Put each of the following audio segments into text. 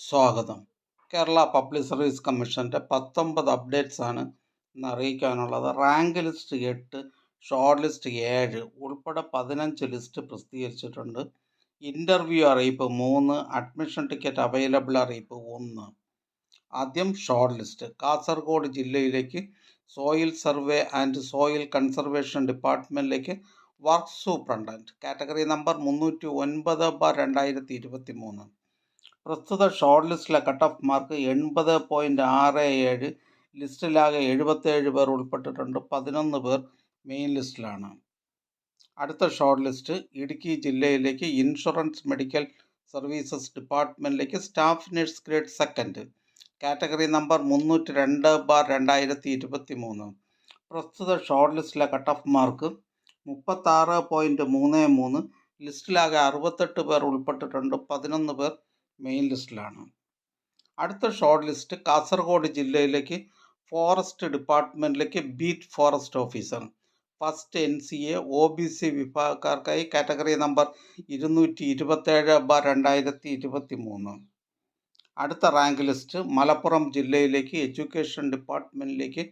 സ്വാഗതം. Kerala public service കമ്മീഷൻ്റെ 19 updates ആണ് ഇന്ന് അറിയിക്കാനുള്ളത്. റാങ്ക് ലിസ്റ്റ് 8, ഷോർട്ട് ലിസ്റ്റ് 7 ഉൾപ്പെടെ 15 ലിസ്റ്റ് പ്രസിദ്ധീകരിച്ചിട്ടുണ്ട്. ഇൻ്റർവ്യൂ അറിയിപ്പ് 3, അഡ്മിഷൻ ടിക്കറ്റ് അവൈലബിൾ അറിയിപ്പ് 1. ആദ്യം ഷോർട്ട് ലിസ്റ്റ്. കാസർഗോഡ് ജില്ലയിലേക്ക് soil survey and soil conservation ഡിപ്പാർട്ട്മെൻറ്റിലേക്ക് വർക്ക് സൂപ്രണ്ടൻറ്റ്, കാറ്റഗറി നമ്പർ 309/2023. പ്രസ്തുത ഷോർട്ട് ലിസ്റ്റിലെ കട്ട് ഓഫ് മാർക്ക് 80.67. ലിസ്റ്റിലാകെ 77 പേർ ഉൾപ്പെട്ടിട്ടുണ്ട്. 11 പേർ മെയിൻ ലിസ്റ്റിലാണ്. അടുത്ത ഷോർട്ട് ലിസ്റ്റ് ഇടുക്കി ജില്ലയിലേക്ക് ഇൻഷുറൻസ് മെഡിക്കൽ സർവീസസ് ഡിപ്പാർട്ട്മെൻറ്റിലേക്ക് staff nurse grade 2, category number 302/2023. പ്രസ്തുത ഷോർട്ട് ലിസ്റ്റിലെ കട്ട് ഓഫ് മാർക്ക് 36.33. ലിസ്റ്റിലാകെ 68 പേർ ഉൾപ്പെട്ടിട്ടുണ്ട്. 11 പേർ മെയിൻ ലിസ്റ്റിലാണ്. അടുത്ത ഷോർട്ട് ലിസ്റ്റ് കാസർഗോഡ് ജില്ലയിലേക്ക് ഫോറസ്റ്റ് ഡിപ്പാർട്ട്മെൻറ്റിലേക്ക് beat forest officer, first NCA OBC വിഭാഗക്കാർക്കായി കാറ്റഗറി നമ്പർ 227/2023. അടുത്ത റാങ്ക് ലിസ്റ്റ് മലപ്പുറം ജില്ലയിലേക്ക് എഡ്യൂക്കേഷൻ ഡിപ്പാർട്ട്മെൻറ്റിലേക്ക്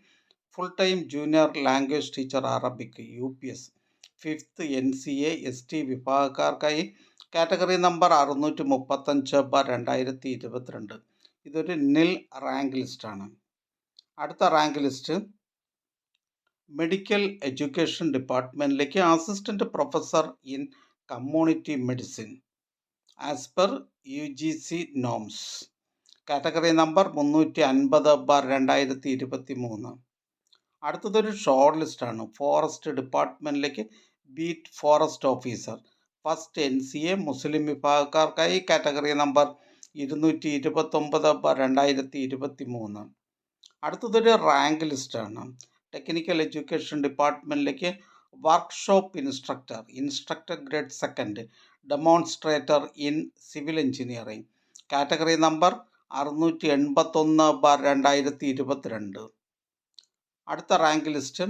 full time junior language teacher Arabic UPS, fifth NCA ST വിഭാഗക്കാർക്കായി കാറ്റഗറി നമ്പർ 635/2022. ഇതൊരു നിൽ റാങ്ക് ലിസ്റ്റാണ്. അടുത്ത റാങ്ക് ലിസ്റ്റ് മെഡിക്കൽ എഡ്യൂക്കേഷൻ ഡിപ്പാർട്ട്മെൻറ്റിലേക്ക് assistant professor in community medicine as per UGC norms, category number 350/2023. അടുത്തതൊരു short ലിസ്റ്റാണ്. Forest ഡിപ്പാർട്ട്മെൻറ്റിലേക്ക് beat forest officer, first NCA Muslim വിഭാഗക്കാർക്കായി category number 229/2023. അടുത്തതൊരു റാങ്ക് ലിസ്റ്റാണ്. ടെക്നിക്കൽ എഡ്യൂക്കേഷൻ ഡിപ്പാർട്ട്മെൻറ്റിലേക്ക് workshop instructor grade 2, demonstrator in civil engineering, category number 681/2022. അടുത്ത rank list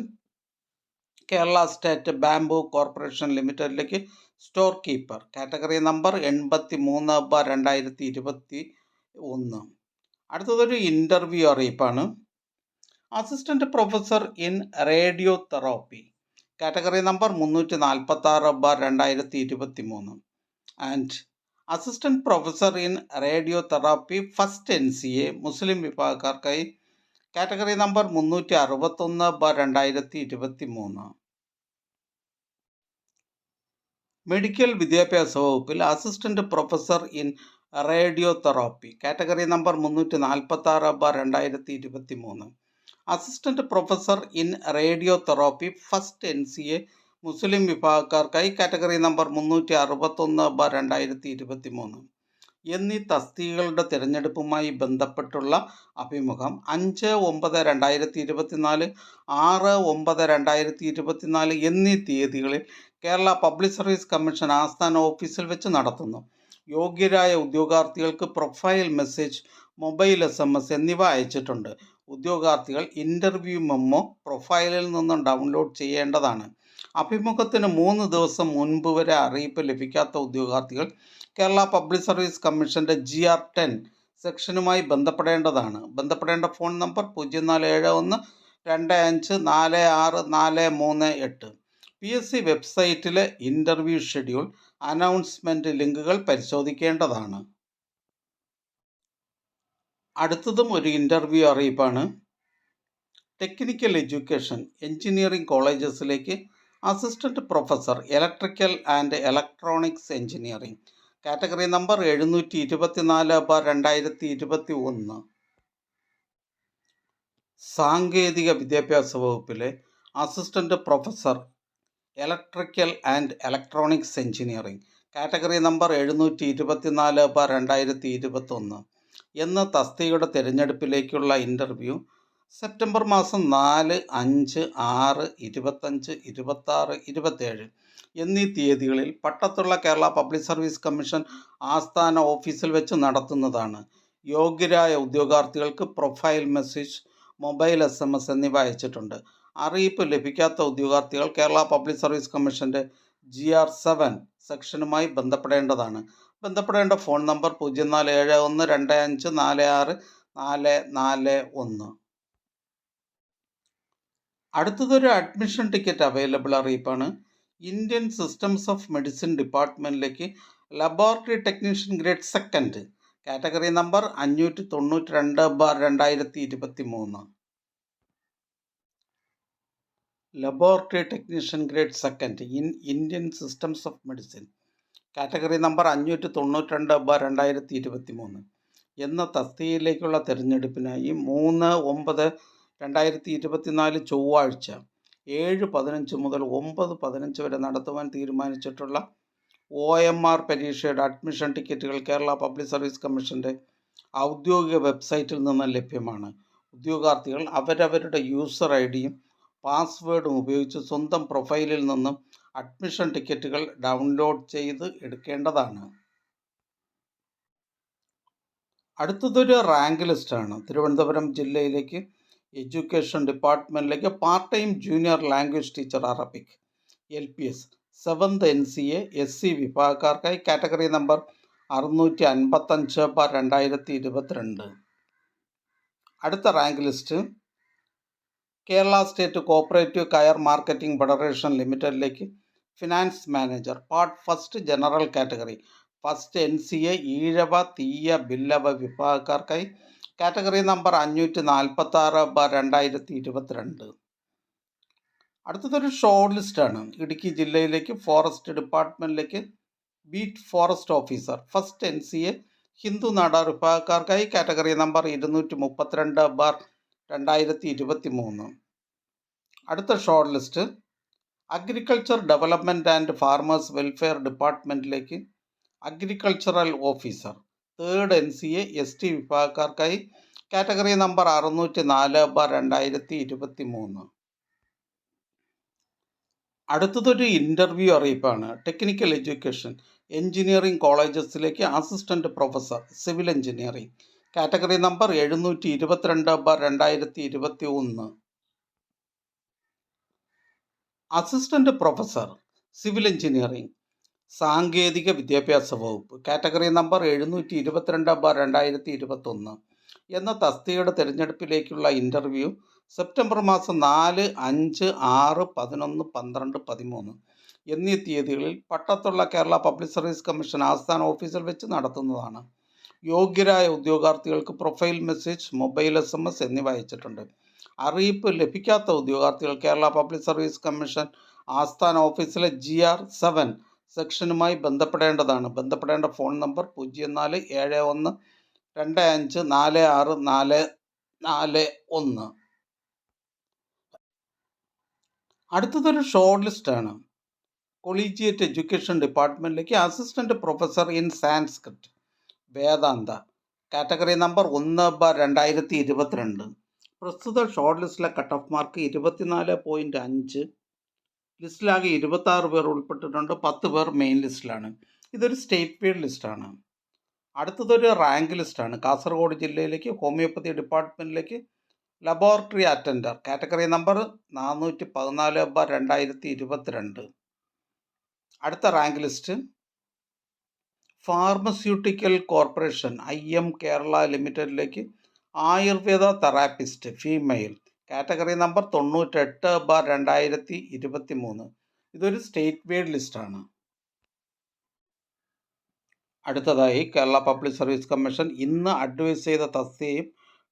Kerala state bamboo corporation ലിമിറ്റഡിലേക്ക് store keeper, category number 83/2021. അടുത്തതൊരു interview അറിയിപ്പാണ്. Assistant professor in radio therapy, category number 346/2023. And assistant professor in radio therapy first NCA Muslim വിഭാഗക്കാർക്കായി category number 361/2023. Medical വിദ്യാഭ്യാസ വകുപ്പിൽ assistant professor in radio therapy, category number 346/2023. Assistant professor in radio therapy first NCA Muslim വിഭാഗക്കാർക്കായി category number 361/2023 എന്നീ തസ്തികകളുടെ തിരഞ്ഞെടുപ്പുമായി ബന്ധപ്പെട്ടുള്ള അഭിമുഖം 5/9/2024, 6/9/2024 എന്നീ തീയതികളിൽ കേരള പബ്ലിക് സർവീസ് കമ്മീഷൻ ആസ്ഥാന ഓഫീസിൽ വെച്ച് നടത്തുന്നു. യോഗ്യരായ ഉദ്യോഗാർത്ഥികൾക്ക് പ്രൊഫൈൽ മെസ്സേജ്, മൊബൈൽ SMS എന്നിവ അയച്ചിട്ടുണ്ട്. ഉദ്യോഗാർത്ഥികൾ ഇൻ്റർവ്യൂ മെമ്മോ പ്രൊഫൈലിൽ നിന്നും ഡൗൺലോഡ് ചെയ്യേണ്ടതാണ്. അഭിമുഖത്തിന് 3 ദിവസം മുൻപ് വരെ അറിയിപ്പ് ലഭിക്കാത്ത ഉദ്യോഗാർത്ഥികൾ കേരള പബ്ലിക് സർവീസ് കമ്മീഷൻ്റെ GR10 സെക്ഷനുമായി ബന്ധപ്പെടേണ്ടതാണ്. ബന്ധപ്പെടേണ്ട ഫോൺ നമ്പർ 047125464438. PSC വെബ്സൈറ്റിലെ ഇൻ്റർവ്യൂ ഷെഡ്യൂൾ, അനൗൺസ്മെൻറ്റ് ലിങ്കുകൾ പരിശോധിക്കേണ്ടതാണ്. അടുത്തതും ഒരു ഇൻ്റർവ്യൂ അറിയിപ്പാണ്. ടെക്നിക്കൽ എഡ്യൂക്കേഷൻ എഞ്ചിനീയറിംഗ് കോളേജസിലേക്ക് assistant professor electrical and electronics engineering, category number 724/2021. സാങ്കേതിക വിദ്യാഭ്യാസ വകുപ്പിലെ assistant professor electrical and electronics engineering, category number 724/2021 എന്ന തസ്തികയുടെ തിരഞ്ഞെടുപ്പിലേക്കുള്ള ഇൻ്റർവ്യൂ സെപ്റ്റംബർ മാസം 4, 5, 6, 25, 26, 27 എന്നീ തീയതികളിൽ പട്ടത്തുള്ള കേരള പബ്ലിക് സർവീസ് കമ്മീഷൻ ആസ്ഥാന ഓഫീസിൽ വെച്ച് നടത്തുന്നതാണ്. യോഗ്യരായ ഉദ്യോഗാർത്ഥികൾക്ക് പ്രൊഫൈൽ മെസ്സേജ്, മൊബൈൽ SMS എന്നിവ അയച്ചിട്ടുണ്ട്. അറിയിപ്പ് ലഭിക്കാത്ത ഉദ്യോഗാർത്ഥികൾ കേരള പബ്ലിക് സർവീസ് കമ്മീഷൻ്റെ GR7 സെക്ഷനുമായി ബന്ധപ്പെടേണ്ടതാണ്. ബന്ധപ്പെടേണ്ട ഫോൺ നമ്പർ 047125464441. അടുത്തതൊരു അഡ്മിഷൻ ടിക്കറ്റ് അവൈലബിൾ അറിയിപ്പാണ്. ഇന്ത്യൻ സിസ്റ്റംസ് ഓഫ് മെഡിസിൻ ഡിപ്പാർട്ട്മെൻറ്റിലേക്ക് laboratory technician grade second category number 592/2023. Laboratory technician grade second in Indian systems of medicine category number 592/2023 എന്ന തസ്തികയിലേക്കുള്ള തിരഞ്ഞെടുപ്പിനായി 3/9/2024 ചൊവ്വാഴ്ച 7:15 മുതൽ 9:15 വരെ നടത്തുവാൻ തീരുമാനിച്ചിട്ടുള്ള OMR പരീക്ഷയുടെ അഡ്മിഷൻ ടിക്കറ്റുകൾ കേരള പബ്ലിക് സർവീസ് കമ്മീഷൻ്റെ ഔദ്യോഗിക വെബ്സൈറ്റിൽ നിന്ന് ലഭ്യമാണ്. ഉദ്യോഗാർത്ഥികൾ അവരവരുടെ യൂസർ ഐഡിയും പാസ്വേഡും ഉപയോഗിച്ച് സ്വന്തം പ്രൊഫൈലിൽ നിന്നും അഡ്മിഷൻ ടിക്കറ്റുകൾ ഡൗൺലോഡ് ചെയ്ത് എടുക്കേണ്ടതാണ്. അടുത്തതൊരു റാങ്ക് ലിസ്റ്റാണ്. തിരുവനന്തപുരം ജില്ലയിലേക്ക് എഡ്യൂക്കേഷൻ ഡിപ്പാർട്ട്മെൻറ്റിലേക്ക് part time junior language teacher Arabic LPS 7th NCA SC വിഭാഗക്കാർക്കായി കാറ്റഗറി നമ്പർ 655/2022. അടുത്ത rank list Kerala state cooperative coir marketing federation ലിമിറ്റഡിലേക്ക് finance manager part first general category first NCA Ezhava Thiyya Billava വിഭാഗക്കാർക്കായി category number 546/2022. അടുത്തതൊരു short ലിസ്റ്റാണ്. ഇടുക്കി ജില്ലയിലേക്ക് forest ഡിപ്പാർട്ട്മെൻറ്റിലേക്ക് beat forest officer first NCA Hindu Nadar വിഭാഗക്കാർക്കായി category number 232/2023. അടുത്ത short list agriculture development and farmers welfare ഡിപ്പാർട്ട്മെൻറ്റിലേക്ക് agricultural officer third NCA ST വിഭാഗക്കാർക്കായി category number 604/2023. അടുത്തതൊരു interview അറിയിപ്പാണ്. ടെക്നിക്കൽ എഡ്യൂക്കേഷൻ എഞ്ചിനീയറിംഗ് കോളേജസിലേക്ക് assistant professor civil engineering category number 722/2021. Assistant professor civil engineering സാങ്കേതിക വിദ്യാഭ്യാസ വകുപ്പ് കാറ്റഗറി നമ്പർ 722/2021 എന്ന തസ്തികയുടെ തിരഞ്ഞെടുപ്പിലേക്കുള്ള ഇൻ്റർവ്യൂ സെപ്റ്റംബർ മാസം 4, 5, 6, 11, 12, 13 എന്നീ തീയതികളിൽ പട്ടത്തുള്ള കേരള പബ്ലിക് സർവീസ് കമ്മീഷൻ ആസ്ഥാന ഓഫീസിൽ വെച്ച് നടത്തുന്നതാണ്. യോഗ്യരായ ഉദ്യോഗാർത്ഥികൾക്ക് പ്രൊഫൈൽ മെസ്സേജ്, മൊബൈൽ SMS എന്നിവ അയച്ചിട്ടുണ്ട്. അറിയിപ്പ് ലഭിക്കാത്ത ഉദ്യോഗാർത്ഥികൾ കേരള പബ്ലിക് സർവീസ് കമ്മീഷൻ ആസ്ഥാന ഓഫീസിലെ GR 7 സെക്ഷനുമായി ബന്ധപ്പെടേണ്ടതാണ്. ബന്ധപ്പെടേണ്ട ഫോൺ നമ്പർ 047125464441. അടുത്തതൊരു ഷോർട്ട് ലിസ്റ്റാണ്. കൊളീജിയേറ്റ് എഡ്യൂക്കേഷൻ ഡിപ്പാർട്ട്മെൻറ്റിലേക്ക് assistant professor in Sanskrit Vedanta category number 1/2022. പ്രസ്തുത ഷോർട്ട് ലിസ്റ്റിലെ കട്ട് ഓഫ് മാർക്ക് 24.5. ലിസ്റ്റിലാകെ 26 പേർ ഉൾപ്പെട്ടിട്ടുണ്ട്. 10 പേർ മെയിൻ ലിസ്റ്റിലാണ്. ഇതൊരു സ്റ്റേറ്റ് വൈഡ് ലിസ്റ്റാണ്. അടുത്തതൊരു റാങ്ക് ലിസ്റ്റാണ്. കാസർഗോഡ് ജില്ലയിലേക്ക് ഹോമിയോപ്പതി ഡിപ്പാർട്ട്മെൻറ്റിലേക്ക് ലബോറട്ടറി അറ്റൻഡർ കാറ്റഗറി നമ്പർ 414/2022. അടുത്ത rank list pharmaceutical corporation IM Kerala ലിമിറ്റഡിലേക്ക് Ayurveda therapist female category number 98/2023. ഇതൊരു സ്റ്റേറ്റ് വൈഡ് ലിസ്റ്റാണ്. അടുത്തതായി കേരള പബ്ലിക് സർവീസ് കമ്മീഷൻ ഇന്ന് അഡ്വൈസ് ചെയ്ത തസ്തികയും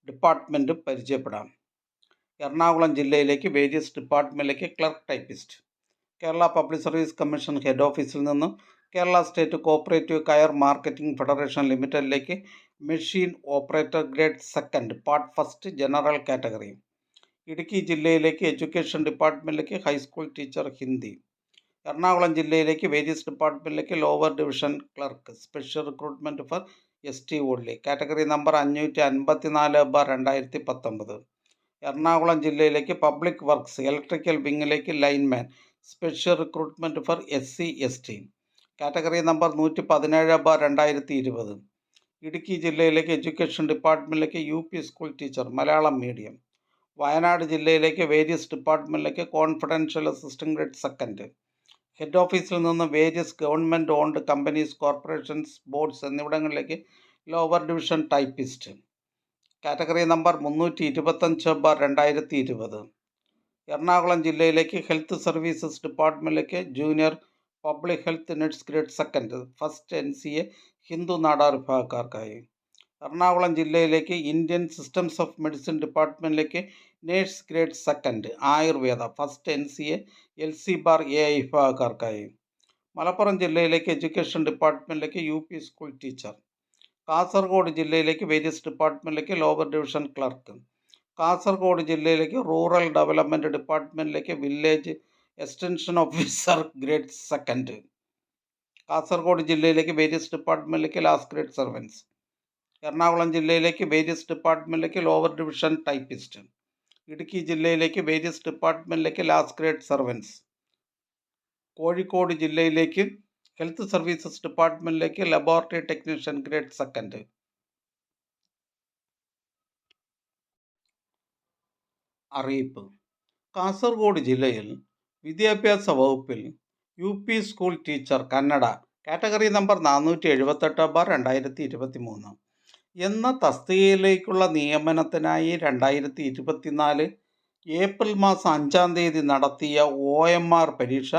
ഡിപ്പാർട്ട്മെൻറ്റും പരിചയപ്പെടാം. എറണാകുളം ജില്ലയിലേക്ക് വേരിയസ് ഡിപ്പാർട്ട്മെൻറ്റിലേക്ക് clerk typist Kerala public service commission head ഓഫീസിൽ നിന്നും Kerala state cooperative coir marketing federation ലിമിറ്റഡിലേക്ക് machine operator grade second part first general category. Idukki ജില്ലയിലേക്ക് എഡ്യൂക്കേഷൻ ഡിപ്പാർട്ട്മെൻറ്റിലേക്ക് ഹൈസ്കൂൾ ടീച്ചർ ഹിന്ദി. എറണാകുളം ജില്ലയിലേക്ക് വേരിയസ് ഡിപ്പാർട്ട്മെൻറ്റിലേക്ക് lower division clerk special recruitment for ST only category number 554/2019. Ernakulam ജില്ലയിലേക്ക് public works electrical വിങ്ങിലേക്ക് lineman special recruitment for SC ST category number 117/2020. Idukki ജില്ലയിലേക്ക് education ഡിപ്പാർട്ട്മെൻറ്റിലേക്ക് UP school teacher Malayalam medium. Wayanad ജില്ലയിലേക്ക് various ഡിപ്പാർട്ട്മെൻറ്റിലേക്ക് confidential assistant grade second head ഓഫീസിൽ നിന്ന് various government owned companies, corporations, boards എന്നിവിടങ്ങളിലേക്ക് lower division typist. Category number 325/2020. Ernakulam ജില്ലയിലേക്ക് health services ഡിപ്പാർട്ട്മെൻറ്റിലേക്ക് junior public health nurse grade second first NCA Hindu Nadar വിഭാഗക്കാർക്കായി. എറണാകുളം ജില്ലയിലേക്ക് Indian systems of medicine ഡിപ്പാർട്ട്മെൻറ്റിലേക്ക് nurse grade second Ayurveda first NCA LC/AI വിഭാഗക്കാർക്കായി. മലപ്പുറം ജില്ലയിലേക്ക് education ഡിപ്പാർട്ട്മെൻറ്റിലേക്ക് UP school teacher. Kasaragod ജില്ലയിലേക്ക് വേരിയസ് ഡിപ്പാർട്ട്മെൻറ്റിലേക്ക് ലോവർ ഡിവിഷൻ ക്ലർക്ക്. കാസർഗോഡ് ജില്ലയിലേക്ക് റൂറൽ ഡെവലപ്മെൻറ്റ് ഡിപ്പാർട്ട്മെൻറ്റിലേക്ക് village extension officer grade second. Kasaragod ജില്ലയിലേക്ക് വേരിയസ് ഡിപ്പാർട്ട്മെൻറ്റിലേക്ക് ലാസ്റ്റ് ഗ്രേഡ് സർവൻസ്. എറണാകുളം ജില്ലയിലേക്ക് വേരിയസ് ഡിപ്പാർട്ട്മെൻറ്റിലേക്ക് ലോവർ ഡിവിഷൻ ടൈപ്പിസ്റ്റ്. ഇടുക്കി ജില്ലയിലേക്ക് വേരിയസ് ഡിപ്പാർട്ട്മെൻറ്റിലേക്ക് ലാസ്റ്റ് ഗ്രേഡ് സർവൻസ്. കോഴിക്കോട് ജില്ലയിലേക്ക് ഹെൽത്ത് സർവീസസ് ഡിപ്പാർട്ട്മെൻറ്റിലേക്ക് ലബോറട്ടറി ടെക്നീഷ്യൻ ഗ്രേഡ് സെക്കൻഡ്. അറിയിപ്പ്: കാസർഗോഡ് ജില്ലയിൽ വിദ്യാഭ്യാസ വകുപ്പിൽ UP school teacher Kannada category number 478/2023 എന്ന തസ്തികയിലേക്കുള്ള നിയമനത്തിനായി 2024 ഏപ്രിൽ മാസം 5-ാം തീയതി നടത്തിയ OMR പരീക്ഷ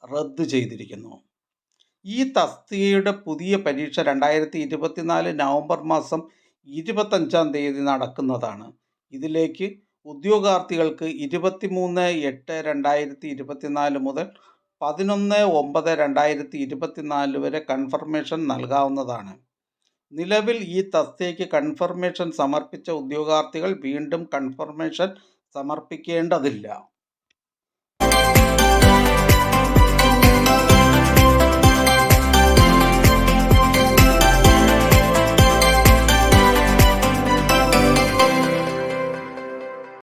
റദ്ദ് ചെയ്തിരിക്കുന്നു. ഈ തസ്തികയുടെ പുതിയ പരീക്ഷ 2024 നവംബർ മാസം 25-ാം തീയതി നടക്കുന്നതാണ്. ഇതിലേക്ക് ഉദ്യോഗാർത്ഥികൾക്ക് 23/8/2024 മുതൽ 11/9/2024 വരെ കൺഫർമേഷൻ നൽകാവുന്നതാണ്. നിലവിൽ ഈ തസ്തികയ്ക്ക് കൺഫർമേഷൻ സമർപ്പിച്ച ഉദ്യോഗാർത്ഥികൾ വീണ്ടും കൺഫർമേഷൻ സമർപ്പിക്കേണ്ടതില്ല.